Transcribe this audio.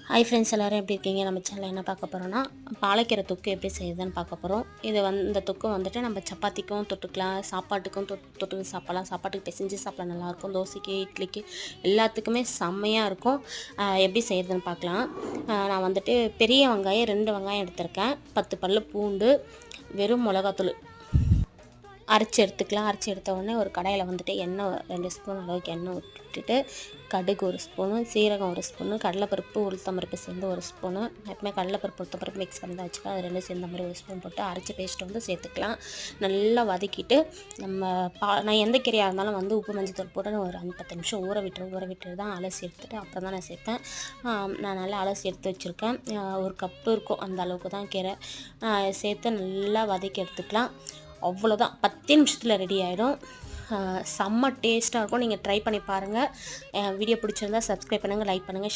Hi friends, எல்லோரும் எப்படி இருக்கீங்க? நம்ம சேனலில் என்ன பார்க்க போகிறோன்னா, பாலக்கீரை தொக்கு எப்படி செய்யுதுன்னு பார்க்க போகிறோம். இந்த தொக்கு வந்துட்டு நம்ம சப்பாத்திக்கும் தொட்டுக்கலாம், சாப்பாட்டுக்கும் தொட்டு சாப்பிட்லாம். சாப்பாட்டுக்கு பிசைஞ்சு சாப்பிட நல்லாயிருக்கும். தோசைக்கு, இட்லிக்கு எல்லாத்துக்குமே செம்மையாக இருக்கும். எப்படி செய்யுதுன்னு பார்க்கலாம். நான் வந்துட்டு பெரிய வெங்காயம் 2 வெங்காயம் எடுத்திருக்கேன், 10 பல்லு பூண்டு, வெறும் மிளகாத்தூள் அரைச்சி எடுத்துக்கலாம். அரைச்சி எடுத்த உடனே ஒரு கடாயில் வந்துட்டு எண்ணெய் 2 ஸ்பூன் அளவுக்கு எண்ணெய் விட்டுட்டு, கடுகு 1 ஸ்பூனு, சீரகம் 1 ஸ்பூனு, கடலைப்பருப்பு உளுத்தம்பருப்பு சேர்ந்து 1 ஸ்பூனு. எப்பவுமே கடலைப்பருப்பு உளுத்தம்பருப்பு மிக்ஸ் பண்ணி தான் வச்சுக்கலாம். அது 2 சேர்ந்த மாதிரி 1 ஸ்பூன் போட்டு அரைச்சி பேஸ்ட் வந்து சேர்த்துக்கலாம். நல்லா வதக்கிட்டு நான் எந்த கீரையாக இருந்தாலும் வந்து உப்பு மஞ்சள் போட்டு ஒரு 5-10 நிமிஷம் ஊற விட்டுட்டு தான் அலசி எடுத்துகிட்டு அப்புறம் தான் நான் சேர்த்தேன். நான் நல்லா அலசி எடுத்து வச்சுருக்கேன். 1 கப்பு இருக்கும், அந்த அளவுக்கு தான் கீரை சேர்த்து நல்லா வதக்கி எடுத்துக்கலாம். அவ்வளோதான், 10 நிமிஷத்தில் ரெடி ஆகிடும். செம்ம டேஸ்ட்டாக இருக்கும். நீங்கள் ட்ரை பண்ணி பாருங்கள். வீடியோ பிடிச்சிருந்தா சப்ஸ்கிரைப் பண்ணுங்கள், லைக் பண்ணுங்கள், ஷேர்